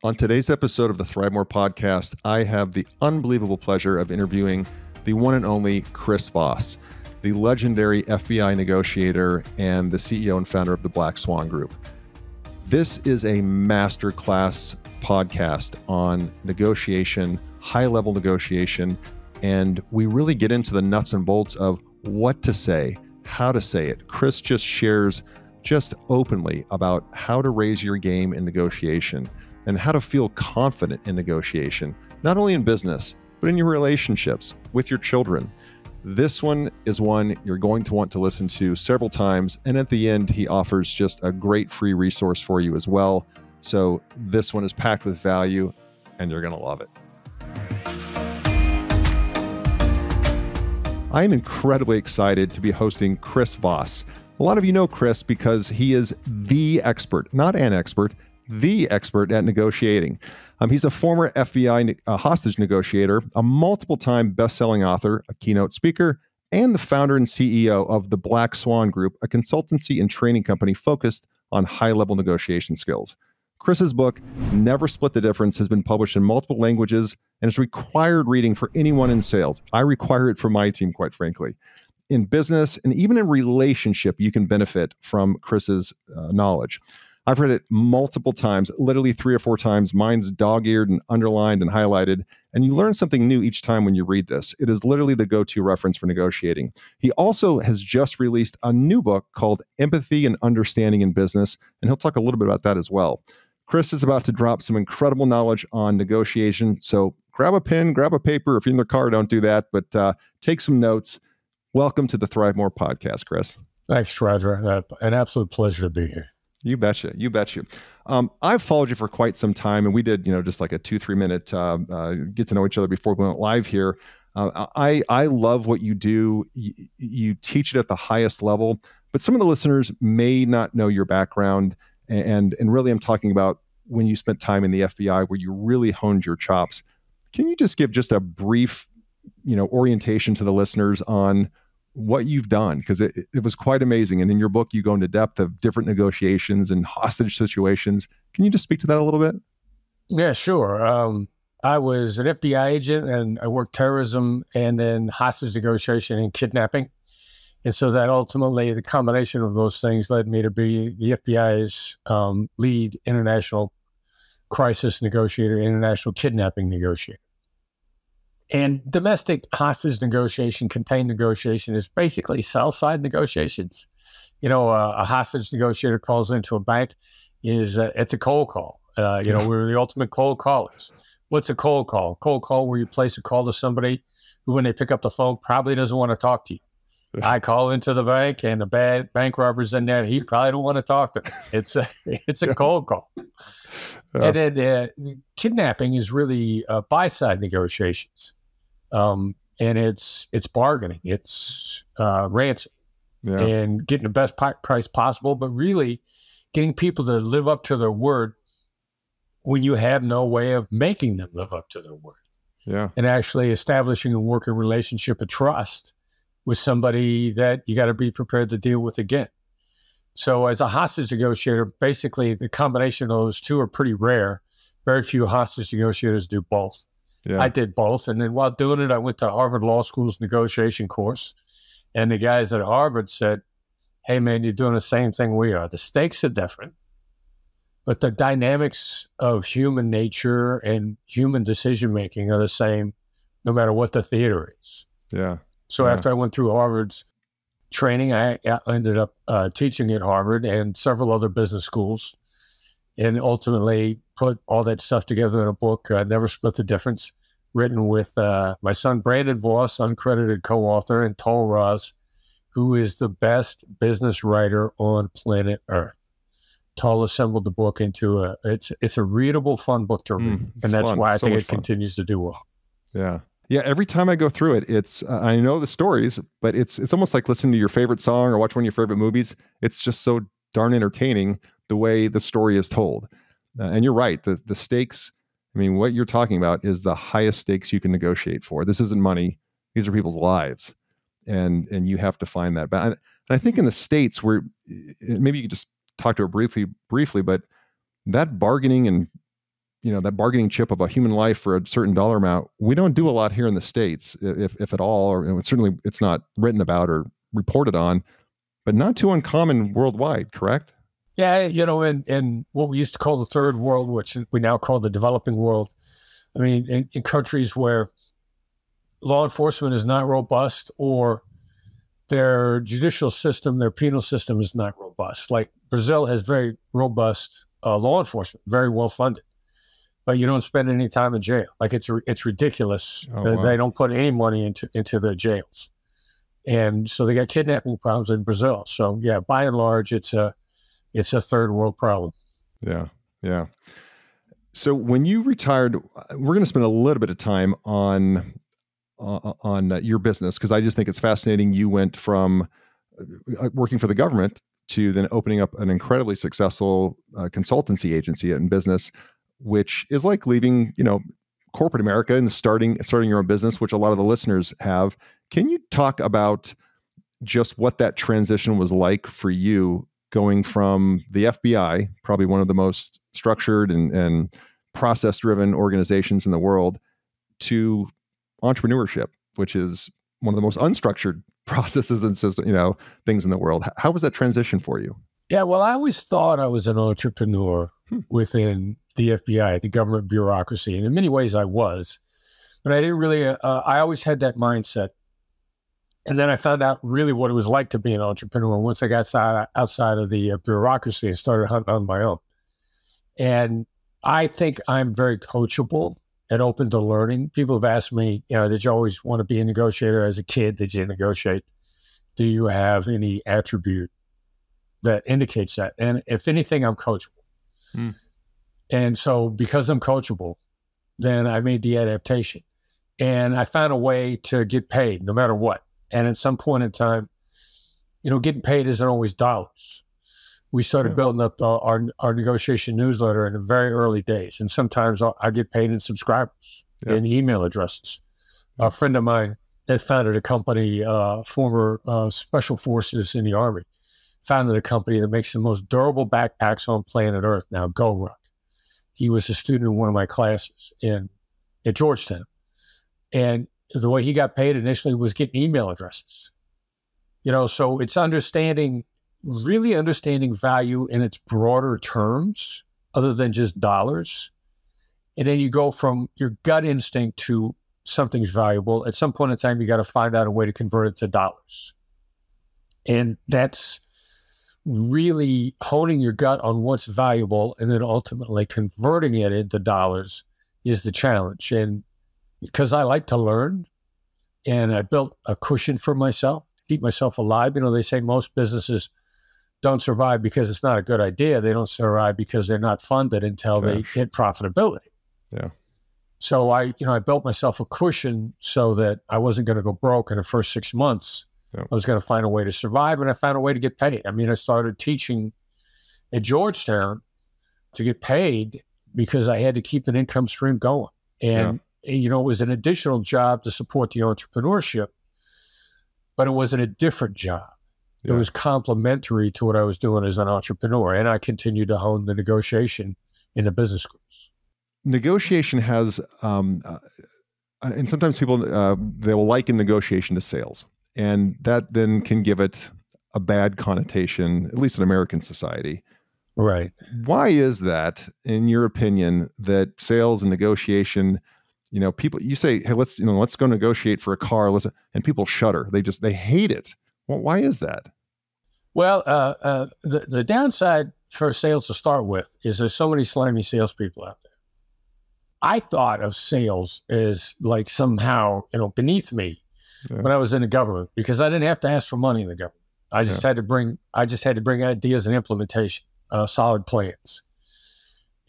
On today's episode of the ThriveMore podcast, I have the unbelievable pleasure of interviewing the one and only Chris Voss, the legendary FBI negotiator and the CEO and founder of the Black Swan Group. This is a masterclass podcast on negotiation, high-level negotiation, and we really get into the nuts and bolts of what to say, how to say it. Chris just shares just openly about how to raise your game in negotiation and how to feel confident in negotiation, not only in business, but in your relationships with your children. This one is one you're going to want to listen to several times. And at the end, he offers just a great free resource for you as well. So this one is packed with value and you're going to love it. I am incredibly excited to be hosting Chris Voss. A lot of you know Chris because he is the expert, not an expert, the expert at negotiating. He's a former FBI hostage negotiator, a multiple-time best-selling author, a keynote speaker, and the founder and CEO of the Black Swan Group, a consultancy and training company focused on high-level negotiation skills. Chris's book, Never Split the Difference, has been published in multiple languages and is required reading for anyone in sales. I require it for my team, quite frankly. In business and even in relationship, you can benefit from Chris's knowledge. I've read it multiple times, literally 3 or 4 times. Mine's dog-eared and underlined and highlighted, and you learn something new each time when you read this. It is literally the go-to reference for negotiating. He also has just released a new book called Empathy and Understanding in Business, and he'll talk a little bit about that as well. Chris is about to drop some incredible knowledge on negotiation, so grab a pen, grab a paper. If you're in the car, don't do that, but take some notes. Welcome to the ThriveMore podcast, Chris. Thanks, Roger. An absolute pleasure to be here. You betcha. You betcha. I've followed you for quite some time, and we did, just like a 2-3 minute get to know each other before we went live here. I love what you do. You teach it at the highest level, but some of the listeners may not know your background, and really I'm talking about when you spent time in the FBI where you really honed your chops. Can you just give just a brief, orientation to the listeners on what you've done? Because it was quite amazing. And in your book, you go into depth of different negotiations and hostage situations. Can you just speak to that a little bit? Yeah, sure. I was an FBI agent and I worked terrorism and then hostage negotiation and kidnapping. And so that ultimately, the combination of those things led me to be the FBI's lead international crisis negotiator, international kidnapping negotiator. And domestic hostage negotiation, contained negotiation is basically sell-side negotiations. A hostage negotiator calls into a bank it's a cold call. We're the ultimate cold callers. What's a cold call? Cold call where you place a call to somebody who, when they pick up the phone, probably doesn't want to talk to you. I call into the bank and the bad bank robber's in there. He probably don't want to talk to me. It's a cold call. And then kidnapping is really buy-side negotiations. And it's bargaining, it's ransom, and getting the best price possible, but really getting people to live up to their word when you have no way of making them live up to their word. Yeah. And actually establishing a working relationship of trust with somebody that you got to be prepared to deal with again. So as a hostage negotiator, basically the combination of those two are pretty rare. Very few hostage negotiators do both. Yeah. I did both. And then while doing it, I went to Harvard Law School's negotiation course. And the guys at Harvard said, hey, man, you're doing the same thing we are. The stakes are different, but the dynamics of human nature and human decision-making are the same no matter what the theater is. Yeah. So after I went through Harvard's training, I ended up teaching at Harvard and several other business schools, and ultimately put all that stuff together in a book, Never Split the Difference, written with my son, Brandon Voss, uncredited co-author, and Tol Raz, who is the best business writer on planet Earth. Tol assembled the book into it's a readable, fun book to read. And that's why I think it continues to do well. Yeah. Yeah, every time I go through it, it's I know the stories, but it's almost like listening to your favorite song or watch one of your favorite movies. It's just so darn entertaining the way the story is told. And you're right, the stakes, I mean, what you're talking about is the highest stakes you can negotiate for. This isn't money. These are people's lives. And you have to find that. But I think in the States, where maybe you could just talk to her briefly, but that bargaining and that bargaining chip of a human life for a certain dollar amount, we don't do a lot here in the States, if at all, or certainly it's not written about or reported on, but not too uncommon worldwide, correct? Yeah, in what we used to call the third world, which we now call the developing world, I mean, in countries where law enforcement is not robust or their judicial system, their penal system is not robust. Like Brazil has very robust law enforcement, very well funded, but you don't spend any time in jail. Like it's ridiculous. Oh, wow. They don't put any money into the jails. And so they got kidnapping problems in Brazil. So yeah, by and large, it's a third world problem. Yeah. Yeah. So when you retired, we're going to spend a little bit of time on your business, because I just think it's fascinating. You went from working for the government to then opening up an incredibly successful consultancy agency in business, which is like leaving, corporate America and starting your own business, which a lot of the listeners have. Can you talk about just what that transition was like for you, going from the FBI, probably one of the most structured and process-driven organizations in the world, to entrepreneurship, which is one of the most unstructured processes and things in the world? How was that transition for you? Yeah, well, I always thought I was an entrepreneur within the FBI, the government bureaucracy, and in many ways I was, but I didn't really. I always had that mindset. And then I found out really what it was like to be an entrepreneur once I got outside of the bureaucracy and started hunting on my own. And I think I'm very coachable and open to learning. People have asked me, did you always want to be a negotiator as a kid? Did you negotiate? Do you have any attribute that indicates that? And if anything, I'm coachable. And so because I'm coachable, then I made the adaptation. And I found a way to get paid no matter what. And at some point in time, getting paid isn't always dollars. We started building up our negotiation newsletter in the very early days. And sometimes I get paid in subscribers and email addresses. A friend of mine that founded a company, former special forces in the Army, founded a company that makes the most durable backpacks on planet Earth now, GoRuck. He was a student in one of my classes at Georgetown. And the way he got paid initially was getting email addresses. So it's really understanding value in its broader terms, other than just dollars. And then you go from your gut instinct to something's valuable. At some point in time, you got to find out a way to convert it to dollars. And that's really honing your gut on what's valuable and then ultimately converting it into dollars is the challenge. And because I like to learn, and I built a cushion for myself to keep myself alive. They say most businesses don't survive because it's not a good idea. They don't survive because they're not funded until they hit profitability. Yeah. So I built myself a cushion so that I wasn't going to go broke in the first 6 months. I was going to find a way to survive, and I found a way to get paid. I started teaching at Georgetown to get paid because I had to keep an income stream going. And it was an additional job to support the entrepreneurship, but it wasn't a different job. It was complementary to what I was doing as an entrepreneur. And I continued to hone the negotiation in the business schools. Negotiation has, and sometimes people, they will liken negotiation to sales. And that then can give it a bad connotation, at least in American society. Right. Why is that, in your opinion, that sales and negotiation, people, you say, hey, let's go negotiate for a car, and people shudder. They hate it. Well, why is that? Well, the downside for sales to start with is there's so many slimy salespeople out there. I thought of sales as like somehow, beneath me when I was in the government, because I didn't have to ask for money in the government. I just had to bring ideas and implementation, solid plans.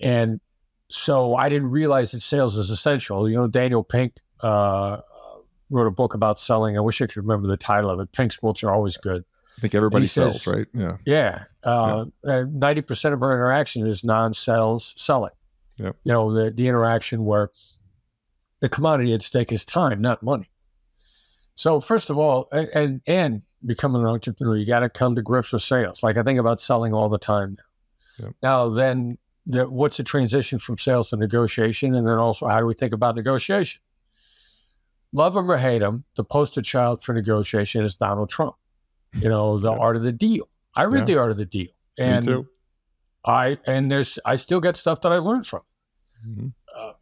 And so I didn't realize that sales is essential. Daniel Pink wrote a book about selling. I wish I could remember the title of it. Pink's books are always good. I think everybody sells, right? Yeah. Yeah. 90% of our interaction is non-sales selling. Yep. The interaction where the commodity at stake is time, not money. So first of all, and becoming an entrepreneur, you got to come to grips with sales. Like I think about selling all the time now. Yep. Now then, what's the transition from sales to negotiation? And then also, how do we think about negotiation? Love him or hate him, the poster child for negotiation is Donald Trump. The art of the deal. I read The Art of the Deal. And Me too. I still get stuff that I learned from. I'm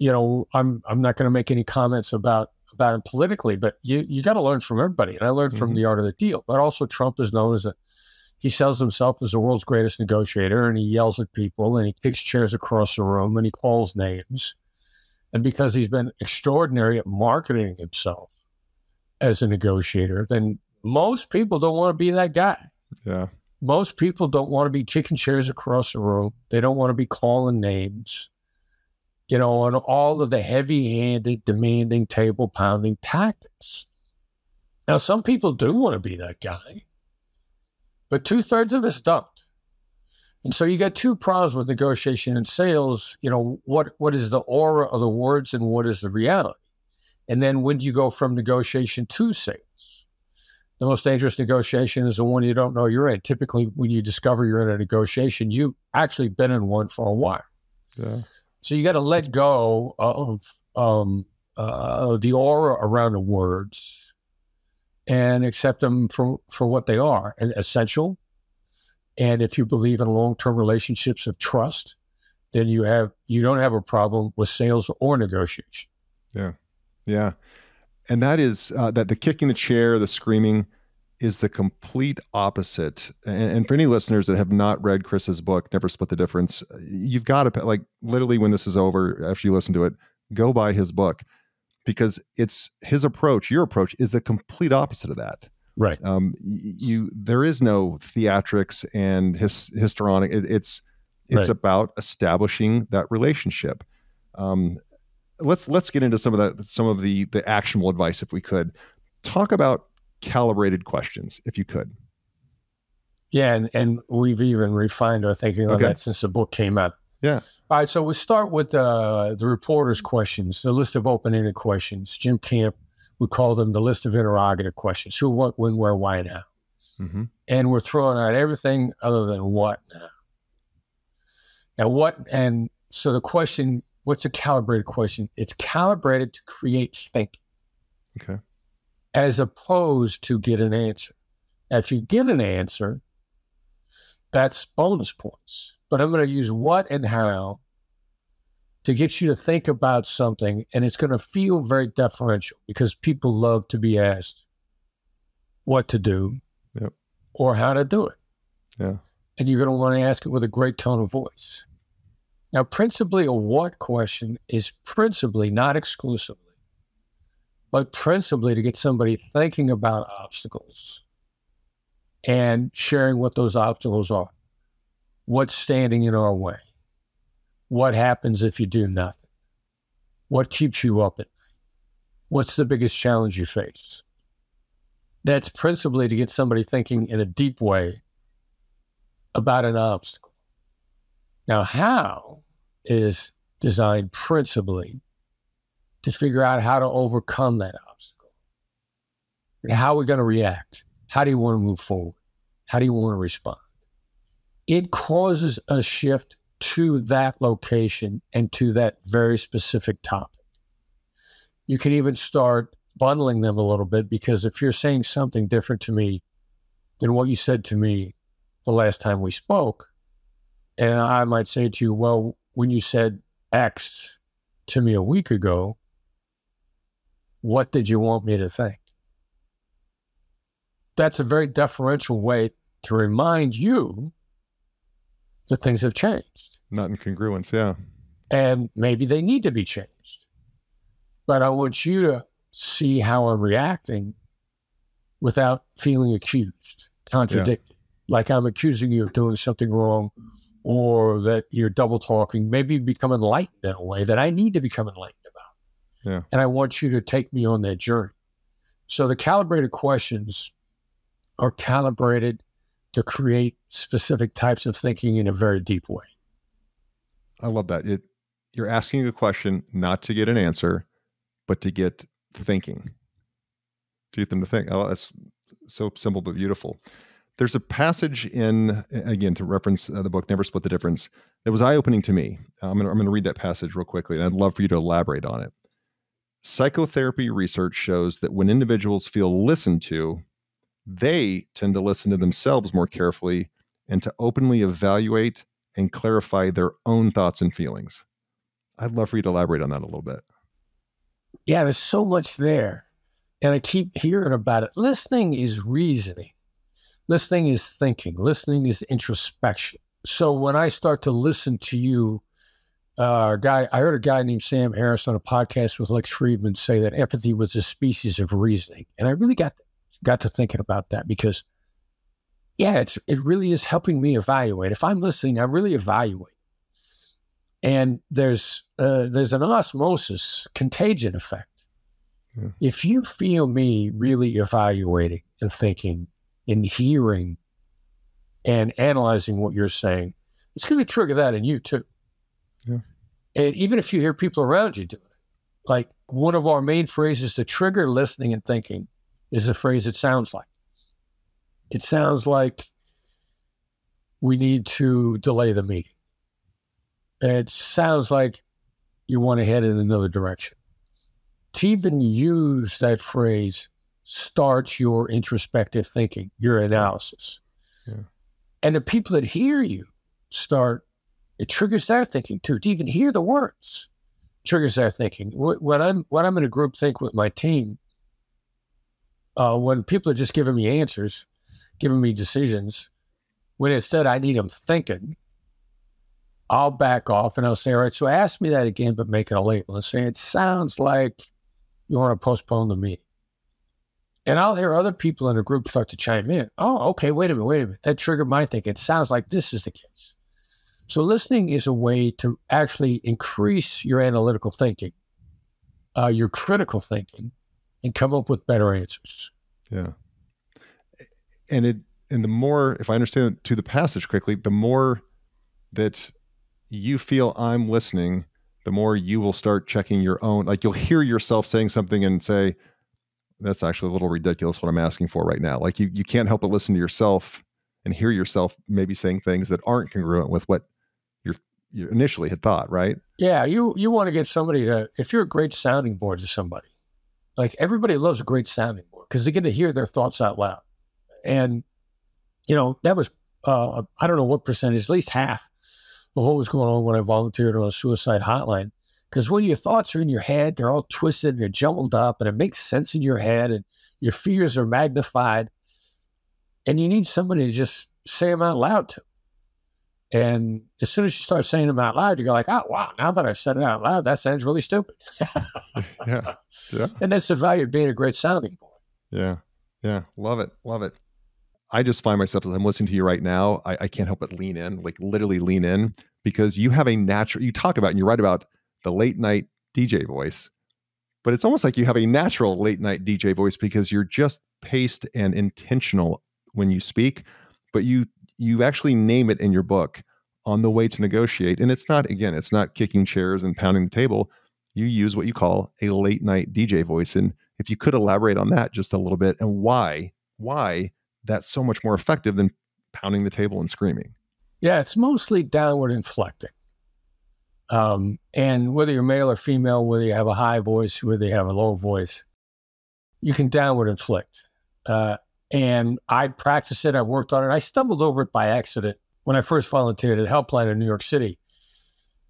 not going to make any comments about him politically, but you got to learn from everybody. And I learned from The Art of the Deal. But also Trump is known as he sells himself as the world's greatest negotiator, and he yells at people, and he kicks chairs across the room, and he calls names. And because he's been extraordinary at marketing himself as a negotiator, then most people don't want to be that guy. Yeah. Most people don't want to be kicking chairs across the room. They don't want to be calling names, and all of the heavy-handed, demanding, table-pounding tactics. Now, some people do want to be that guy, but 2/3 of us don't. And so you got two problems with negotiation and sales. What is the aura of the words and what is the reality? And then when do you go from negotiation to sales? The most dangerous negotiation is the one you don't know you're in. Typically, when you discover you're in a negotiation, you've actually been in one for a while. Yeah. So you got to let go of the aura around the words and accept them for what they are, essential. And if you believe in long-term relationships of trust, then you don't have a problem with sales or negotiation. Yeah. Yeah. And that is that the kicking the chair, the screaming is the complete opposite. And for any listeners that have not read Chris's book, Never Split the Difference, you've got to, like, literally when this is over, after you listen to it, go buy his book, because it's his approach. Your approach is the complete opposite of that. Right. There is no theatrics and histrionic. It's right. About establishing that relationship. Let's get into some of the actionable advice, if we could. Talk about calibrated questions, if you could. Yeah, and we've even refined our thinking on that since the book came out. Yeah. All right, so we'll start with the reporter's questions, the list of open-ended questions. Jim Camp would call them the list of interrogative questions: who, what, when, where, why, and how. Mm-hmm. And we're throwing out everything other than what now. Now, what, and so the question, what's a calibrated question? It's calibrated to create thinking. Okay. As opposed to get an answer. Now, if you get an answer, that's bonus points. But I'm going to use what and how to get you to think about something, and it's going to feel very deferential because people love to be asked what to do or how to do it. Yeah. And you're going to want to ask it with a great tone of voice. Now, principally, a what question is principally, not exclusively, but principally to get somebody thinking about obstacles and sharing what those obstacles are. What's standing in our way? What happens if you do nothing? What keeps you up at night? What's the biggest challenge you face? That's principally to get somebody thinking in a deep way about an obstacle. Now, how is designed principally to figure out how to overcome that obstacle. And how are we going to react? How do you want to move forward? How do you want to respond? It causes a shift to that location and to that very specific topic. You can even start bundling them a little bit, because if you're saying something different to me than what you said to me the last time we spoke, and I might say to you, well, when you said X to me a week ago, what did you want me to think? That's a very deferential way to remind you that things have changed. Not in congruence, yeah. And maybe they need to be changed. But I want you to see how I'm reacting without feeling accused, contradicted. Yeah. Like I'm accusing you of doing something wrong, or that you're double talking, maybe become enlightened in a way that I need to become enlightened about. Yeah. And I want you to take me on that journey. So the calibrated questions are calibrated to create specific types of thinking in a very deep way. I love that. You're asking a question not to get an answer, but to get thinking, to get them to think. Oh, that's so simple but beautiful. There's a passage in, again, to reference the book, Never Split the Difference, that was eye-opening to me. I'm going to read that passage real quickly, and I'd love for you to elaborate on it. Psychotherapy research shows that when individuals feel listened to, they tend to listen to themselves more carefully and to openly evaluate and clarify their own thoughts and feelings. I'd love for you to elaborate on that a little bit. Yeah, there's so much there. And I keep hearing about it. Listening is reasoning. Listening is thinking. Listening is introspection. So when I start to listen to you, I heard a guy named Sam Harris on a podcast with Lex Friedman say that empathy was a species of reasoning. And I really got to thinking about that because, yeah, it really is helping me evaluate. If I'm listening, I'm really evaluating. And there's an osmosis, contagion effect. Yeah. If you feel me really evaluating and thinking and hearing and analyzing what you're saying, it's going to trigger that in you too. Yeah. And even if you hear people around you doing it, like one of our main phrases to trigger listening and thinking is a phrase it sounds like. It sounds like we need to delay the meeting. It sounds like you want to head in another direction. To even use that phrase starts your introspective thinking, your analysis. Yeah. And the people that hear you it triggers their thinking too. To even hear the words triggers their thinking. When I'm in a group think with my team, when people are just giving me answers, giving me decisions, when instead I need them thinking, I'll back off and I'll say, all right, so ask me that again, but make it a label and say, it sounds like you want to postpone the meeting. And I'll hear other people in the group start to chime in. Oh, okay, wait a minute. That triggered my thinking. It sounds like this is the case. So listening is a way to actually increase your analytical thinking, your critical thinking, and come up with better answers. Yeah. And the more, if I understand to the passage correctly, the more that you feel I'm listening, the more you will start checking your own, like you'll hear yourself saying something and say, that's actually a little ridiculous what I'm asking for right now. Like you can't help but listen to yourself and hear yourself maybe saying things that aren't congruent with what you initially had thought, right? Yeah, you want to get somebody if you're a great sounding board to somebody, like everybody loves a great sounding board because they get to hear their thoughts out loud. And, that was, I don't know what percentage, at least half of what was going on when I volunteered on a suicide hotline. Because when your thoughts are in your head, they're all twisted and they're jumbled up and it makes sense in your head and your fears are magnified. And you need somebody to just say them out loud to. And as soon as you start saying them out loud, you go like, oh, wow, now that I've said it out loud, that sounds really stupid. Yeah. And that's the value of being a great sounding board. Yeah. Love it. I just find myself, as I'm listening to you right now, I can't help but lean in, like literally lean in, because you have you talk about and you write about the late night DJ voice, but it's almost like you have a natural late night DJ voice because you're just paced and intentional when you speak, but you actually name it in your book On the Way to Negotiate. And it's not kicking chairs and pounding the table. You use what you call a late night DJ voice. And if you could elaborate on that just a little bit and why that's so much more effective than pounding the table and screaming. Yeah, it's mostly downward inflecting. And whether you're male or female, whether you have a high voice, whether you have a low voice, you can downward inflict. And I practice it. I worked on it. I stumbled over it by accident when I first volunteered at Helpline in New York City.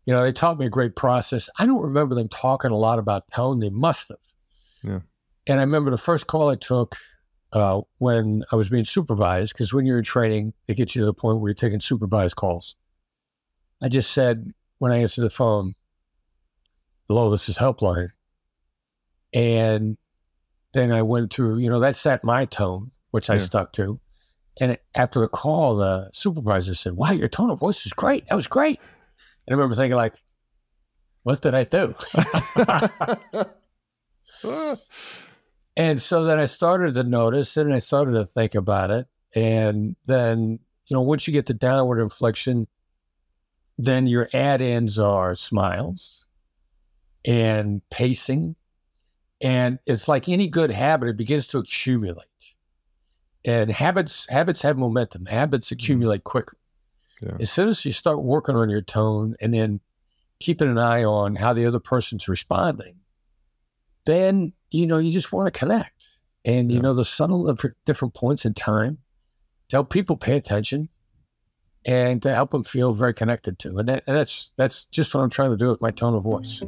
They taught me a great process. I don't remember them talking a lot about tone. They must have. Yeah. And I remember the first call I took when I was being supervised, because when you're in training, they get you to the point where you're taking supervised calls. I just said, when I answered the phone, hello, this is Helpline. And then I went through, that set my tone, which I stuck to. And after the call, the supervisor said, wow, your tone of voice was great. That was great. And I remember thinking like, what did I do? And so then I started to notice it and I started to think about it. And then, once you get to downward inflection, then your add-ins are smiles and pacing. And it's like any good habit, it begins to accumulate. And habits have momentum. Habits accumulate quickly. Yeah. As soon as you start working on your tone and then keeping an eye on how the other person's responding, then, you just want to connect. And, the subtle different points in time to help people pay attention and to help them feel very connected to. And that's just what I'm trying to do with my tone of voice.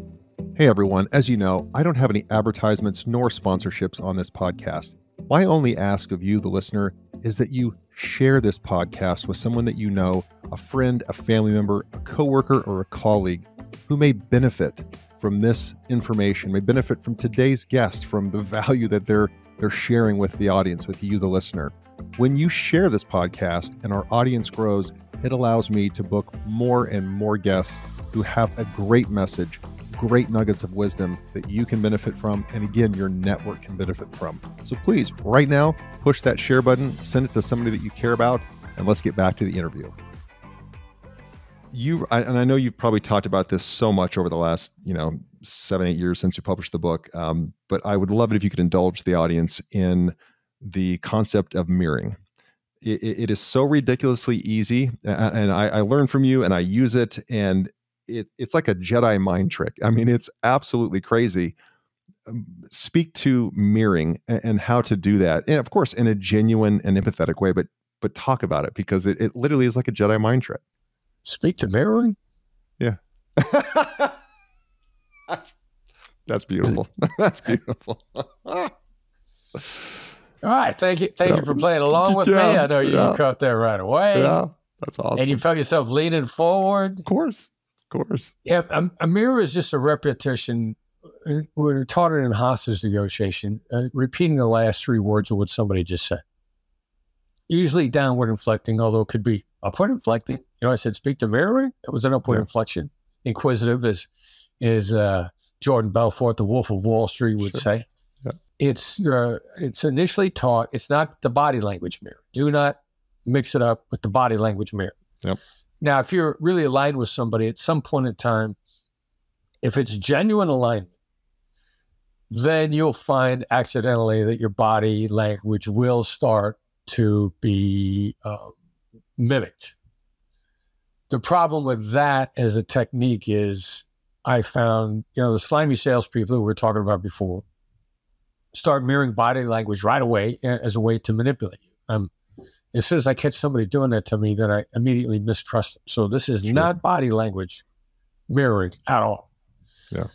Hey, everyone. As you know, I don't have any advertisements nor sponsorships on this podcast. My only ask of you, the listener, is that you share this podcast with someone that you know, a friend, a family member, a coworker, or a colleague who may benefit from this information, may benefit from today's guest, from the value that they're sharing with the audience, with you, the listener. When you share this podcast and our audience grows, it allows me to book more and more guests who have a great message, great nuggets of wisdom that you can benefit from, and again, your network can benefit from. So please, right now, push that share button, send it to somebody that you care about, and let's get back to the interview. And I know you've probably talked about this so much over the last, 7-8 years since you published the book, but I would love it if you could indulge the audience in the concept of mirroring. It is so ridiculously easy, and I learn from you, and I use it, and it's like a Jedi mind trick. I mean, it's absolutely crazy. Speak to mirroring and how to do that, and of course, in a genuine and empathetic way. But talk about it, because it literally is like a Jedi mind trick. Speak to mirroring? Yeah. That's beautiful. That's beautiful. All right. Thank you for playing along with me. I know you caught that right away. Yeah, that's awesome. And you felt yourself leaning forward. Of course. Yeah, a mirror is just a repetition. We're taught it in hostage negotiation, repeating the last 3 words of what somebody just said. Usually downward inflecting, although it could be upward inflecting. I said, speak to mirroring. It was an upward inflection. Inquisitive is Jordan Belfort, the Wolf of Wall Street, would say. Yeah. It's initially taught. It's not the body language mirror. Do not mix it up with the body language mirror. Yep. Now, if you're really aligned with somebody at some point in time, if it's genuine alignment, then you'll find accidentally that your body language will start to be mimicked. The problem with that as a technique is I found, the slimy salespeople who we were talking about before start mirroring body language right away as a way to manipulate you. As soon as I catch somebody doing that to me, then I immediately mistrust them. So this is not body language mirroring at all. Yeah.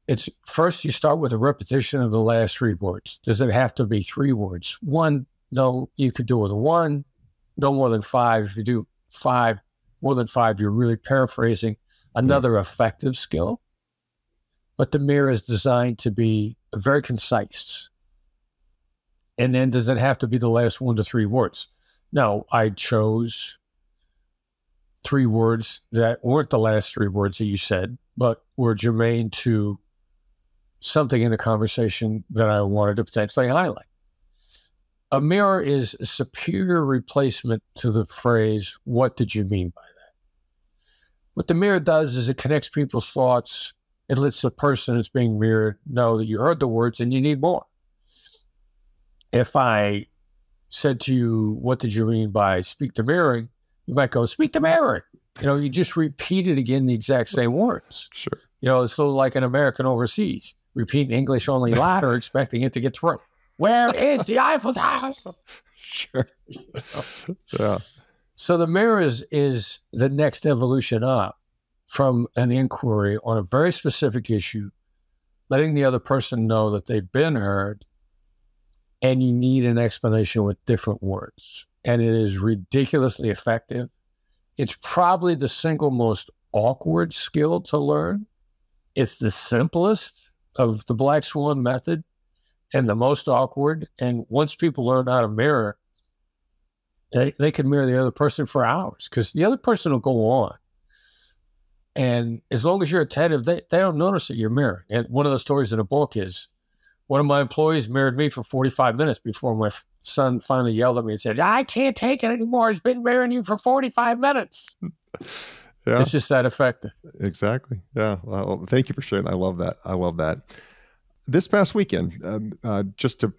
It's first you start with a repetition of the last 3 words. Does it have to be 3 words? 1, no, you could do it with a 1, no more than 5. If you do 5, more than 5, you're really paraphrasing another effective skill. But the mirror is designed to be very concise. And then does it have to be the last 1 to 3 words? No, I chose 3 words that weren't the last 3 words that you said, but were germane to something in the conversation that I wanted to potentially highlight. A mirror is a superior replacement to the phrase, what did you mean by that? What the mirror does is it connects people's thoughts. It lets the person that's being mirrored know that you heard the words and you need more. If I said to you, what did you mean by speak to mirroring? You might go, speak to mirroring. You just repeated again the exact same words. Sure. It's a little like an American overseas, repeating English only louder, expecting it to get through. Where is the Eiffel Tower? Sure. Yeah. So the mirror is the next evolution up from an inquiry on a very specific issue, letting the other person know that they've been heard, and you need an explanation with different words. And it is ridiculously effective. It's probably the single most awkward skill to learn. It's the simplest of the Black Swan method and the most awkward. And once people learn how to mirror, they can mirror the other person for hours, because the other person will go on. And as long as you're attentive, they don't notice that you're mirroring. And one of the stories in the book is one of my employees mirrored me for 45 minutes before my son finally yelled at me and said, I can't take it anymore. He's been mirroring you for 45 minutes. Yeah. It's just that effective. Exactly. Yeah. Well, thank you for sharing. I love that. This past weekend, just to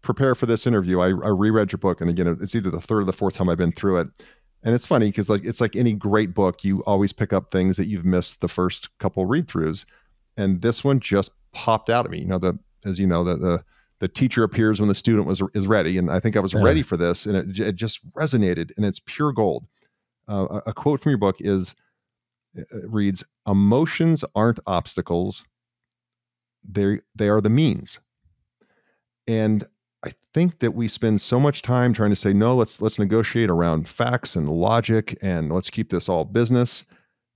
prepare for this interview, I reread your book, and again, it's either the third or the fourth time I've been through it. And it's funny because it's like any great book, you always pick up things that you've missed the first couple read throughs, and this one just popped out at me. As you know, the teacher appears when the student is ready, and I think I was ready for this, and it just resonated, and it's pure gold. A quote from your book reads, "Emotions aren't obstacles; they are the means." And I think that we spend so much time trying to say, no, let's negotiate around facts and logic, and let's keep this all business.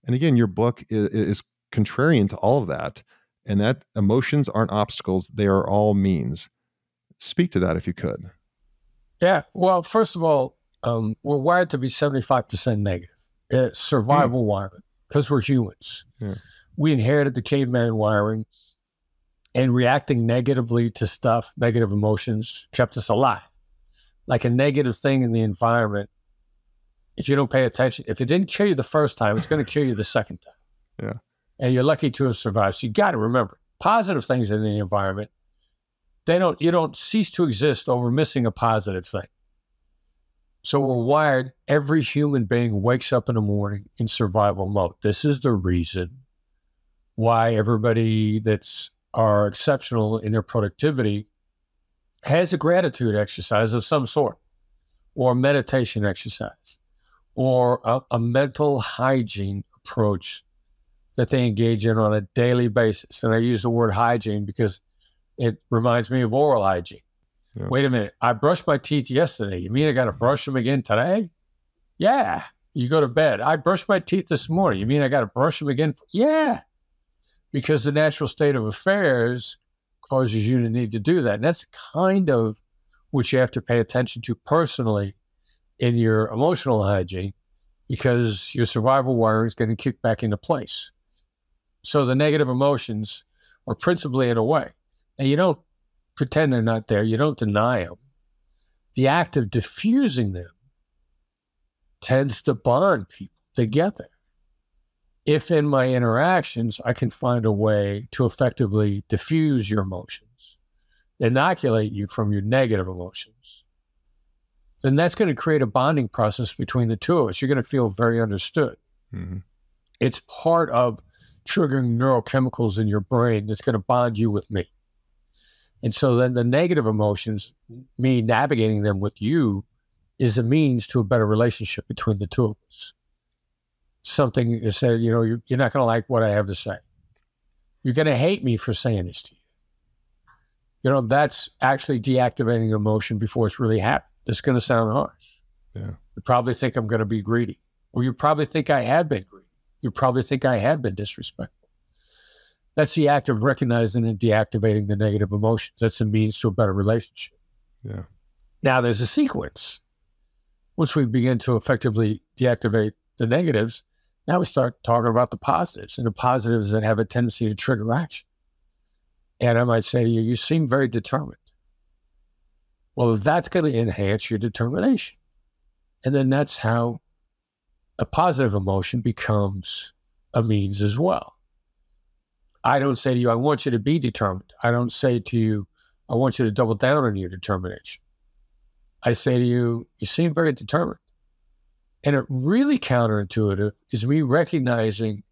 And again, your book is contrarian to all of that, and that emotions aren't obstacles; they are all means. Speak to that if you could. Yeah. Well, first of all, we're wired to be 75% negative. It's survival wiring, because we're humans. Yeah. We inherited the caveman wiring, and reacting negatively to stuff, negative emotions, kept us alive. Like a negative thing in the environment, if you don't pay attention, if it didn't kill you the first time, it's going to kill you the second time. Yeah. And you're lucky to have survived. So you got to remember, positive things in the environment, you don't cease to exist over missing a positive thing. So we're wired, every human being wakes up in the morning in survival mode. This is the reason why everybody are exceptional in their productivity has a gratitude exercise of some sort, or a meditation exercise, or a mental hygiene approach that they engage in on a daily basis. And I use the word hygiene because it reminds me of oral hygiene. Yeah. Wait a minute, I brushed my teeth yesterday. You mean I got to brush them again today? Yeah. You go to bed. I brushed my teeth this morning. You mean I got to brush them again? Yeah. Because the natural state of affairs causes you to need to do that. And that's kind of what you have to pay attention to personally in your emotional hygiene, because your survival wiring is getting kicked back into place. So the negative emotions are principally in a way. And you don't pretend they're not there. You don't deny them. The act of diffusing them tends to bond people together. If in my interactions, I can find a way to effectively diffuse your emotions, inoculate you from your negative emotions, then that's going to create a bonding process between the two of us. You're going to feel very understood. Mm-hmm. It's part of triggering neurochemicals in your brain that's going to bond you with me. And so then the negative emotions, me navigating them with you, is a means to a better relationship between the two of us. Something you said, you're not going to like what I have to say. You're going to hate me for saying this to you. That's actually deactivating emotion before it's really happened. This is going to sound harsh. Yeah. You probably think I'm going to be greedy, or you probably think I have been greedy. You probably think I have been disrespectful. That's the act of recognizing and deactivating the negative emotions. That's a means to a better relationship. Yeah. Now there's a sequence. Once we begin to effectively deactivate the negatives, now we start talking about the positives, and the positives that have a tendency to trigger action. And I might say to you, you seem very determined. Well, that's going to enhance your determination. And then that's how a positive emotion becomes a means as well. I don't say to you, I want you to be determined. I don't say to you, I want you to double down on your determination. I say to you, you seem very determined. And it really counterintuitive is me recognizing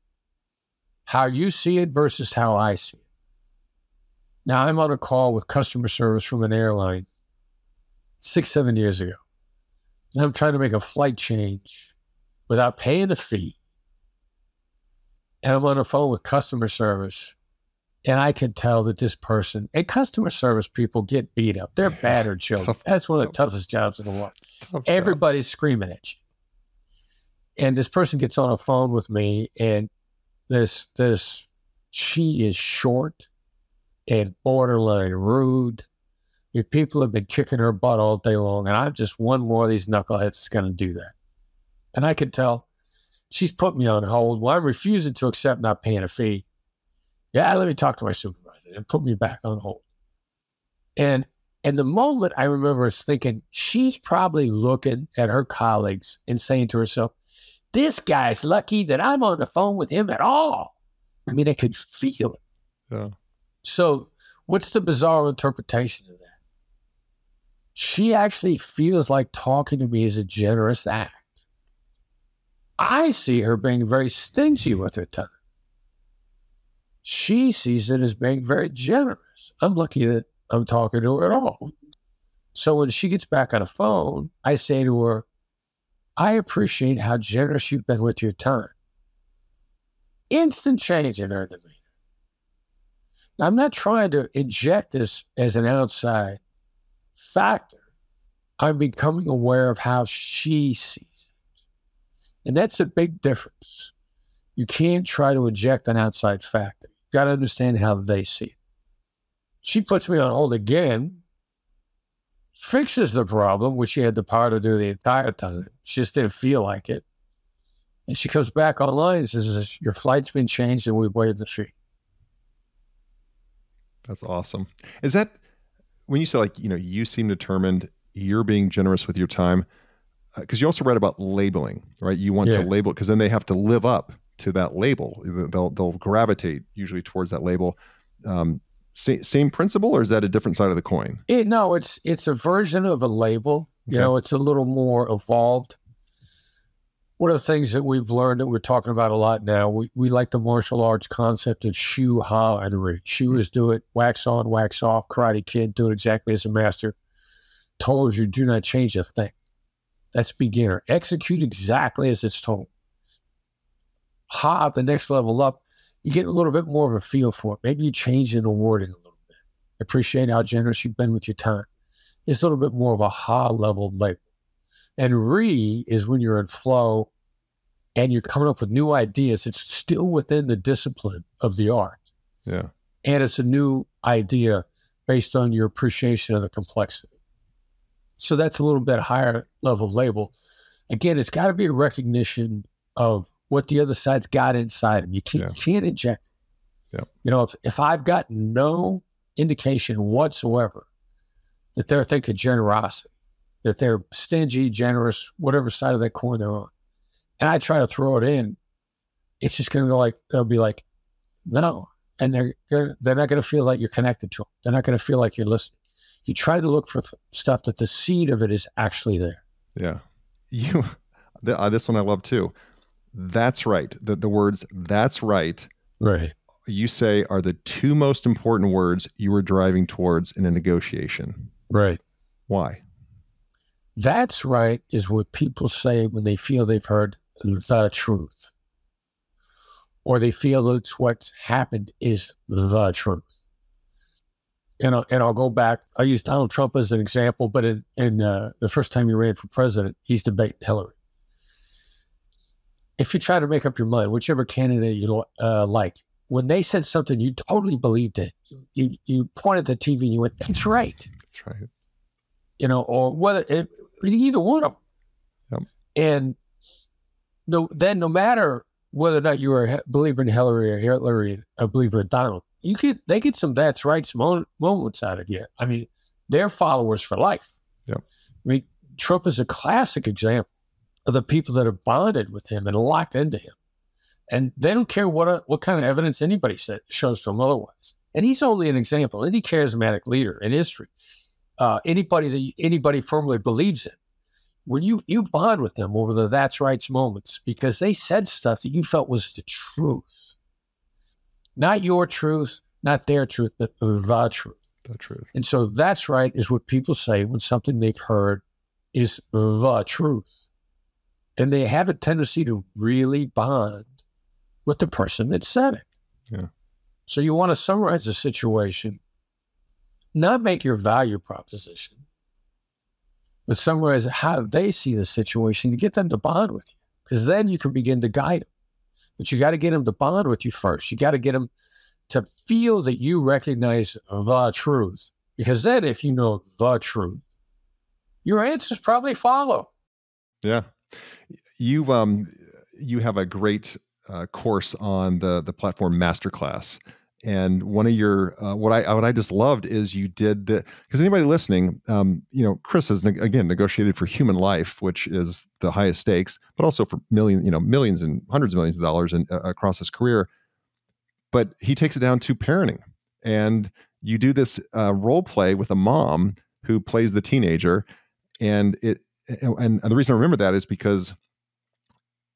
how you see it versus how I see it. Now, I'm on a call with customer service from an airline 6-7 years ago. And I'm trying to make a flight change without paying a fee. And I'm on the phone with customer service. And I can tell that this person, and customer service people get beat up. They're battered children. That's one of the toughest jobs in the world. Everybody's screaming at you. And this person gets on a phone with me, and she is short and borderline rude. People have been kicking her butt all day long, and I'm just one more of these knuckleheads that's going to do that. And I could tell she's put me on hold. Well, I'm refusing to accept not paying a fee. Yeah, let me talk to my supervisor, and put me back on hold. And the moment I remember is thinking, she's probably looking at her colleagues and saying to herself, this guy's lucky that I'm on the phone with him at all. I mean, I could feel it. Yeah. So what's the bizarre interpretation of that? She actually feels like talking to me is a generous act. I see her being very stingy with her time. She sees it as being very generous. I'm lucky that I'm talking to her at all. So when she gets back on the phone, I say to her, I appreciate how generous you've been with your time. Instant change in her demeanor. Now, I'm not trying to inject this as an outside factor. I'm becoming aware of how she sees it. And that's a big difference. You can't try to inject an outside factor. You've got to understand how they see it. She puts me on hold again, fixes the problem, which she had the power to do the entire time. She just didn't feel like it. And she comes back online and says, your flight's been changed and we waived the fee. That's awesome. Is that, when you say like, you seem determined, you're being generous with your time, because you also read about labeling, right? You want to label, because then they have to live up to that label. They'll gravitate usually towards that label. Same principle, or is that a different side of the coin? No, it's a version of a label. Okay. It's a little more evolved. One of the things that we've learned that we're talking about a lot now, we like the martial arts concept of shu, ha, and ri. Shu is do it, wax on, wax off. Karate Kid, do it exactly as a master told you, do not change a thing. That's beginner. Execute exactly as it's told. Ha, the next level up, you get a little bit more of a feel for it. Maybe you change in the wording a little bit. Appreciate how generous you've been with your time. It's a little bit more of a ha level label. And re is when you're in flow and you're coming up with new ideas. It's still within the discipline of the art. Yeah. And it's a new idea based on your appreciation of the complexity. So that's a little bit higher level label. Again, it's got to be a recognition of what the other side's got inside them. You can't inject it. Yeah. If I've got no indication whatsoever that they're thinking generosity, that they're stingy, generous, whatever side of that coin they're on, and I try to throw it in, it's just going to go like, they'll be like, no. And they're not going to feel like you're connected to them. They're not going to feel like you're listening. You try to look for stuff that the seed of it is actually there. Yeah. This one I love too. That's right. The words, that's right. Right. You say are the two most important words you were driving towards in a negotiation. Right. Why? That's right is what people say when they feel they've heard the truth. Or they feel that what's happened is the truth. And I'll go back. I use Donald Trump as an example, but in the first time he ran for president, he's debating Hillary. If you try to make up your mind, whichever candidate you like, when they said something you totally believed it, you pointed at the TV and you went, "That's right." That's right. Or whether either one of them. Yep. And no matter whether or not you were a believer in Hillary or Hillary a believer in Donald, they get some that's right moments out of you. I mean, they're followers for life. Yep. I mean, Trump is a classic example of the people that are bonded with him and locked into him. And they don't care what kind of evidence anybody shows to them otherwise. And he's only an example. Any charismatic leader in history, anybody that anybody firmly believes in, when you bond with them over the that's rights moments, because they said stuff that you felt was the truth. Not your truth, not their truth, but the truth. The truth. And so that's right is what people say when something they've heard is the truth. And they have a tendency to really bond with the person that said it. Yeah. So you want to summarize the situation, not make your value proposition, but summarize how they see the situation to get them to bond with you. Because then you can begin to guide them. But you got to get them to bond with you first. You got to get them to feel that you recognize the truth. Because then if you know the truth, your answers probably follow. Yeah. You have a great course on the platform Masterclass. And one of your, what I just loved is you did the, because anybody listening, Chris has again negotiated for human life, which is the highest stakes, but also for millions and hundreds of millions of dollars across his career. But he takes it down to parenting, and you do this role play with a mom who plays the teenager. And and the reason I remember that is because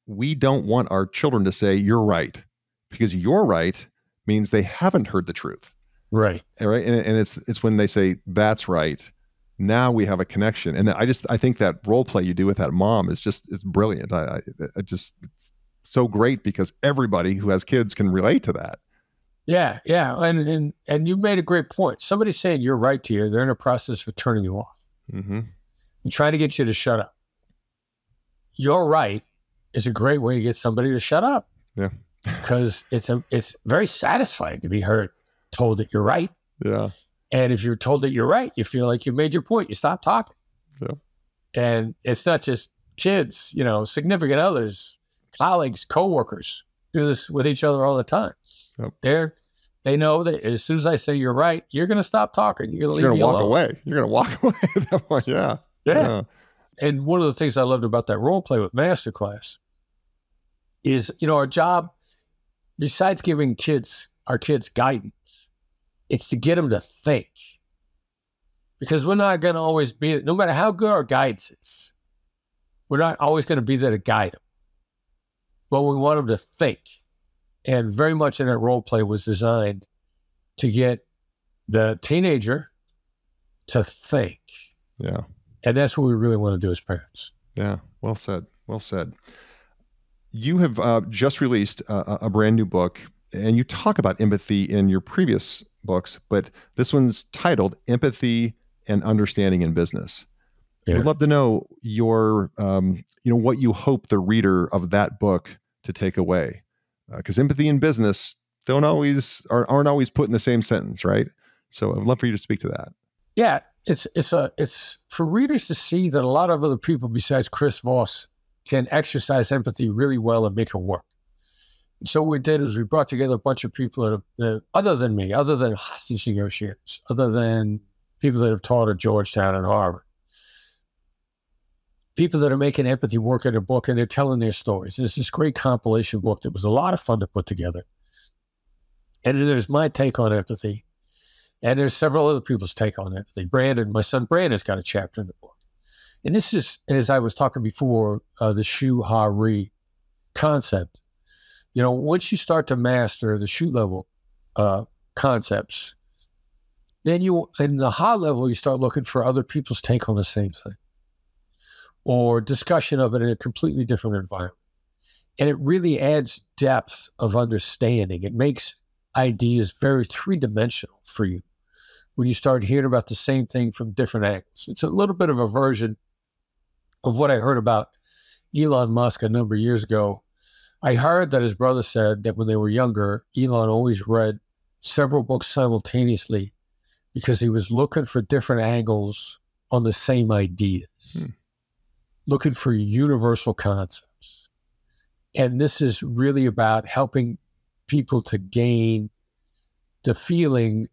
we don't want our children to say you're right, because you're right means they haven't heard the truth. Right. Right. And it's when they say that's right. Now we have a connection. And I think that role play you do with that mom is it's brilliant. I just so great because everybody who has kids can relate to that. Yeah. Yeah. And you made a great point. Somebody saying you're right to you, they're in a process of turning you off and trying to get you to shut up. You're right is a great way to get somebody to shut up. Yeah. Because it's very satisfying to be told that you're right. Yeah. And if you're told that you're right, you feel like you made your point. You stop talking. Yeah. And it's not just kids, significant others, colleagues, coworkers do this with each other all the time. Yep. They know that as soon as I say you're right, you're going to stop talking. You're going to walk away. You're going to walk away at that point. Yeah. Yeah. And one of the things I loved about that role play with Masterclass is, our job, besides giving our kids guidance, it's to get them to think. Because we're not going to always be, no matter how good our guidance is, we're not always going to be there to guide them. But we want them to think. And very much in that role play was designed to get the teenager to think. Yeah. And that's what we really want to do as parents. Yeah. Well said. Well said. You have just released a brand new book, and you talk about empathy in your previous books, but this one's titled Empathy and Understanding in Business. Yeah. I'd love to know your, what you hope the reader of that book to take away, because empathy and business aren't always put in the same sentence, right? So I'd love for you to speak to that. Yeah, it's for readers to see that a lot of other people besides Chris Voss can exercise empathy really well and make it work. And so what we did is we brought together a bunch of people that other than me, other than hostage negotiators, other than people that have taught at Georgetown and Harvard, people that are making empathy work in a book, and they're telling their stories. And it's this great compilation book that was a lot of fun to put together. And then there's my take on empathy. And there's several other people's take on empathy. My son Brandon's got a chapter in the book. And this is, as I was talking before, the shu-ha-ri concept. Once you start to master the shu level concepts, then in the ha level, you start looking for other people's take on the same thing, or discussion of it in a completely different environment. And it really adds depth of understanding. It makes ideas very three-dimensional for you when you start hearing about the same thing from different angles. It's a little bit of a version of what I heard about Elon Musk a number of years ago. I heard that his brother said that when they were younger, Elon always read several books simultaneously because he was looking for different angles on the same ideas, looking for universal concepts. And this is really about helping people to gain the feeling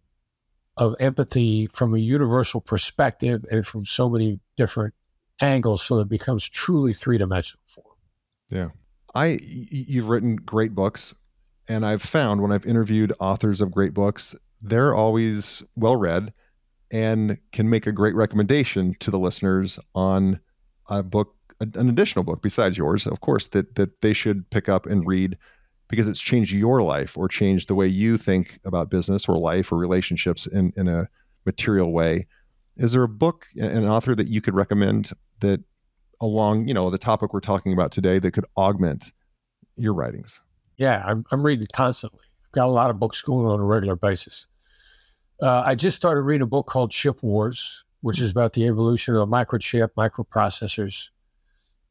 of empathy from a universal perspective and from so many different angles, so that it becomes truly three-dimensional for them. Yeah. You've written great books, and I've found when I've interviewed authors of great books, they're always well-read and can make a great recommendation to the listeners on a book, an additional book besides yours, of course, that they should pick up and read because it's changed your life or changed the way you think about business or life or relationships in a material way. Is there a book, an author that you could recommend that along, the topic we're talking about today that could augment your writings? Yeah, I'm reading constantly. I've got a lot of books going on a regular basis. I just started reading a book called Chip Wars, which is about the evolution of the microchip, microprocessors.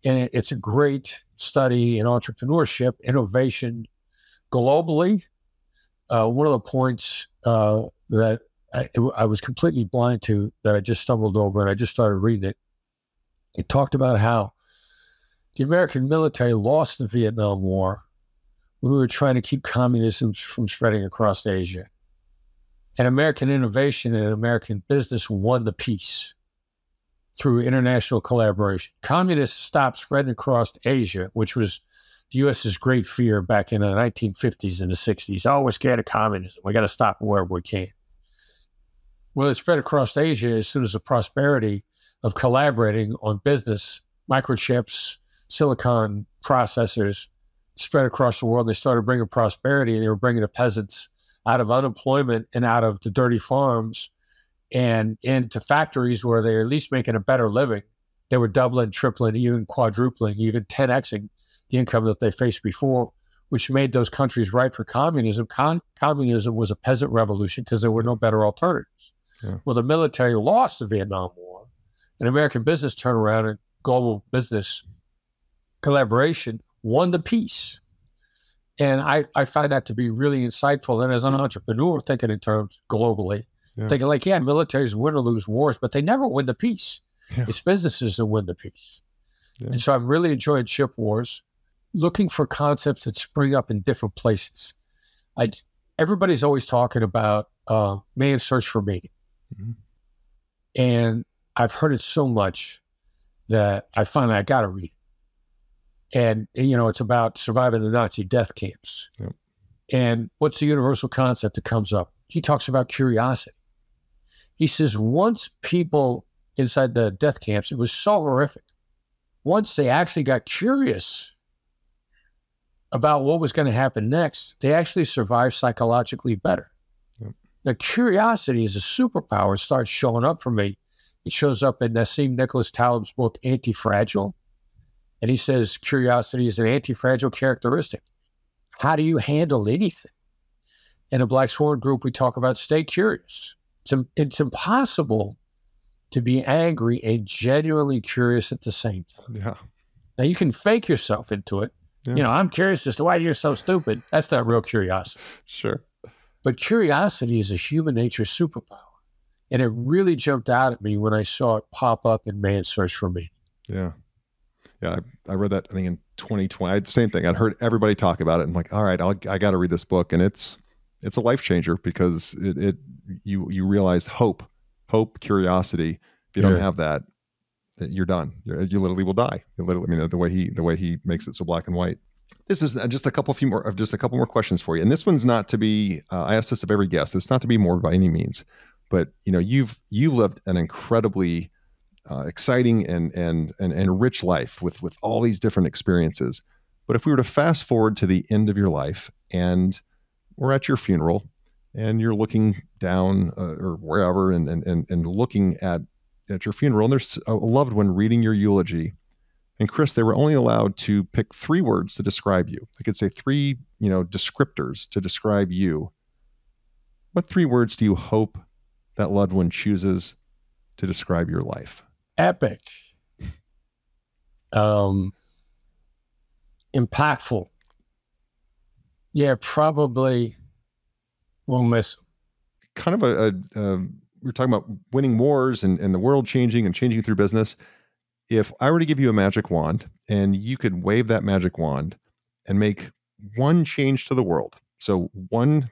And it's a great study in entrepreneurship, innovation globally. One of the points that I was completely blind to that I just stumbled over and I just started reading it. It talked about how the American military lost the Vietnam War when we were trying to keep communism from spreading across Asia. And American innovation and American business won the peace through international collaboration. Communists stopped spreading across Asia, which was the U.S.'s great fear back in the 1950s and the 60s. Oh, we're scared of communism. We got to stop it wherever we can. Well, it spread across Asia as soon as the prosperity of collaborating on business, microchips, silicon processors spread across the world. They started bringing prosperity, and they were bringing the peasants out of unemployment and out of the dirty farms and into factories where they're at least making a better living. They were doubling, tripling, even quadrupling, even 10xing the income that they faced before, which made those countries ripe for communism. Communism was a peasant revolution because there were no better alternatives. Yeah. Well, the military lost the Vietnam War, and American business turned around, and global business collaboration won the peace. And I find that to be really insightful. And as an entrepreneur, thinking in terms globally, thinking like, yeah, militaries win or lose wars, but they never win the peace. Yeah. It's businesses that win the peace. Yeah. And so I'm really enjoying Chip Wars, looking for concepts that spring up in different places. Everybody's always talking about man's search for meaning. Mm-hmm. And I've heard it so much that I finally, I got to read it. And, you know, it's about surviving the Nazi death camps. Yep. And what's the universal concept that comes up? He talks about curiosity. He says once people inside the death camps, it was so horrific. Once they actually got curious about what was going to happen next, they actually survived psychologically better. Yep. The curiosity is a superpower. It starts showing up for me. It shows up in Nassim Nicholas Taleb's book, Anti-Fragile. And he says curiosity is an anti-fragile characteristic. How do you handle anything? In a Black Swan Group, we talk about stay curious. It's impossible to be angry and genuinely curious at the same time. Yeah. Now, you can fake yourself into it. Yeah. You know, I'm curious as to why you're so stupid. That's not real curiosity. Sure. But curiosity is a human nature superpower. And it really jumped out at me when I saw it pop up in Man's Search for Meaning. Yeah. Yeah, I read that, I think, in 2020. I had the same thing. I'd heard everybody talk about it. And I'm like, all right, I got to read this book. And it's a life changer because you realize hope, curiosity. If you don't have that, you're done. You literally will die. You literally, I mean, the way he makes it so black and white. This is just a couple more questions for you. And this one's not to be. I ask this of every guest. It's not to be more by any means, but you know, you lived an incredibly exciting and rich life with all these different experiences. But if we were to fast forward to the end of your life and we're at your funeral and you're looking down or wherever and looking at your funeral, and there's a loved one reading your eulogy, and Chris, they were only allowed to pick 3 words to describe you. They could say 3, descriptors to describe you. What 3 words do you hope that loved one chooses to describe your life? Epic, impactful. Yeah, probably won't miss. Kind of we're talking about winning wars and the world changing and changing through business. If I were to give you a magic wand and you could wave that magic wand and make one change to the world, so one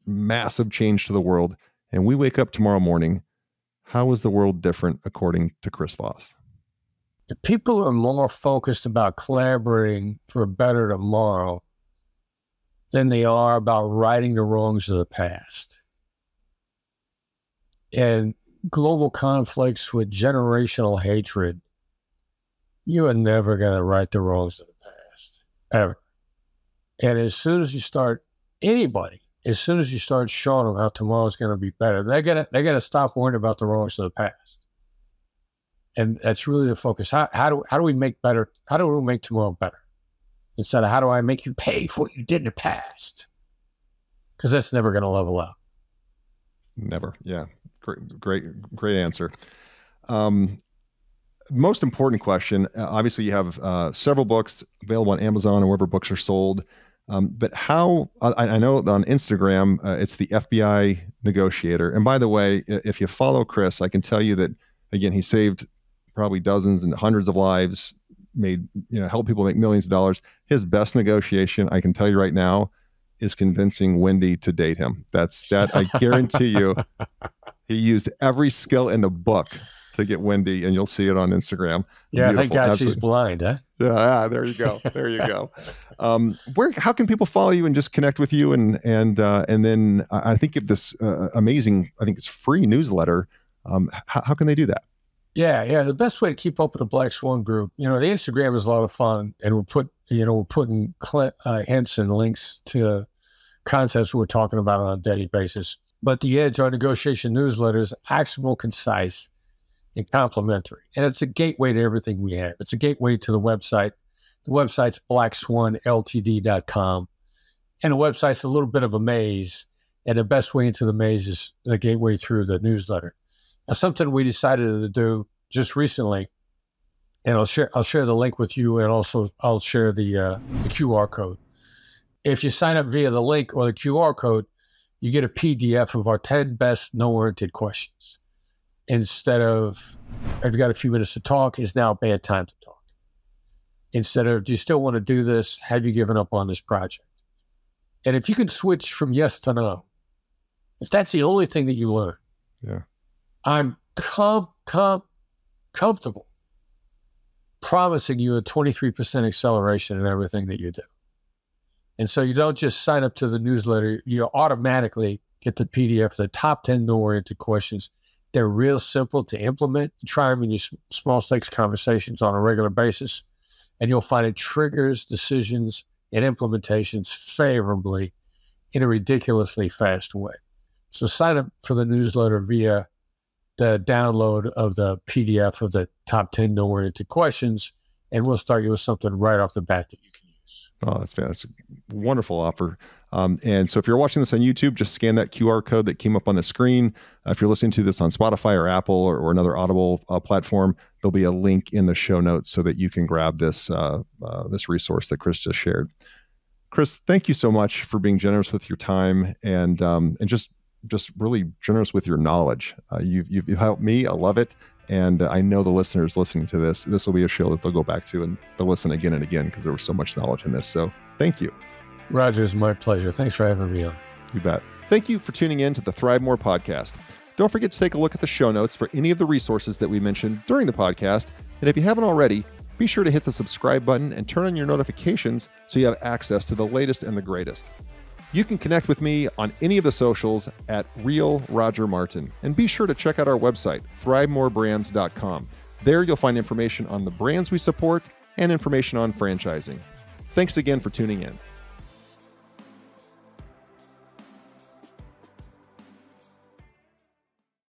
massive change to the world, and we wake up tomorrow morning, how is the world different according to Chris Voss? People are more focused about collaborating for a better tomorrow than they are about righting the wrongs of the past. And global conflicts with generational hatred, you are never going to right the wrongs of the past, ever. And as soon as you start, as soon as you start showing them how tomorrow's going to be better, they're gonna stop worrying about the wrongs of the past. And that's really the focus. How do we make better? How do we make tomorrow better? Instead of how do I make you pay for what you did in the past? Because that's never going to level out. Never. Yeah. Great answer. Most important question. Obviously, you have several books available on Amazon or wherever books are sold. But how, I know on Instagram, it's the FBI Negotiator. And by the way, if you follow Chris, I can tell you that, again, he saved probably dozens and hundreds of lives, helped people make millions of dollars. His best negotiation, I can tell you right now, is convincing Wendy to date him. That I guarantee you, he used every skill in the book to get Wendy, and you'll see it on Instagram. Yeah, thank God she's blind, huh? Yeah, there you go. There you go. How can people follow you and just connect with you? And then I think of this amazing, I think it's free newsletter. How can they do that? Yeah. The best way to keep up with the Black Swan Group, the Instagram is a lot of fun, and we're putting hints and links to concepts we're talking about on a daily basis. But the Edge, our negotiation newsletter, is actionable, concise, and complimentary. And it's a gateway to everything we have. It's a gateway to the website. The website's blackswanltd.com. And the website's a little bit of a maze. And the best way into the maze is the gateway through the newsletter. Now, something we decided to do just recently, and I'll share the link with you, and also I'll share the QR code. If you sign up via the link or the QR code, you get a PDF of our 10 best no-oriented questions. Instead of, have you got a few minutes to talk, is now a bad time to talk. Instead of, do you still want to do this? Have you given up on this project? And if you can switch from yes to no, if that's the only thing that you learn, I'm comfortable promising you a 23% acceleration in everything that you do. And so you don't just sign up to the newsletter, you automatically get the PDF of the top 10 no-oriented questions. They're real simple to implement. You try them in your small stakes conversations on a regular basis, and you'll find it triggers decisions and implementations favorably in a ridiculously fast way. So sign up for the newsletter via the download of the PDF of the top 10 no-oriented questions, and we'll start you with something right off the bat that you can use. Oh, that's fantastic. Wonderful offer. And so if you're watching this on YouTube, just scan that QR code that came up on the screen. If you're listening to this on Spotify or Apple or another Audible platform, there'll be a link in the show notes so that you can grab this this resource that Chris just shared. Chris, thank you so much for being generous with your time and just really generous with your knowledge. You've helped me. I love it. And I know the listeners listening to this will be a show that they'll go back to and they'll listen again and again because there was so much knowledge in this. So thank you. Roger, it's my pleasure. Thanks for having me on. You bet. Thank you for tuning in to the ThriveMore podcast. Don't forget to take a look at the show notes for any of the resources that we mentioned during the podcast. And if you haven't already, be sure to hit the subscribe button and turn on your notifications so you have access to the latest and the greatest. You can connect with me on any of the socials at Real Roger Martin. And be sure to check out our website, ThriveMoreBrands.com. There you'll find information on the brands we support and information on franchising. Thanks again for tuning in.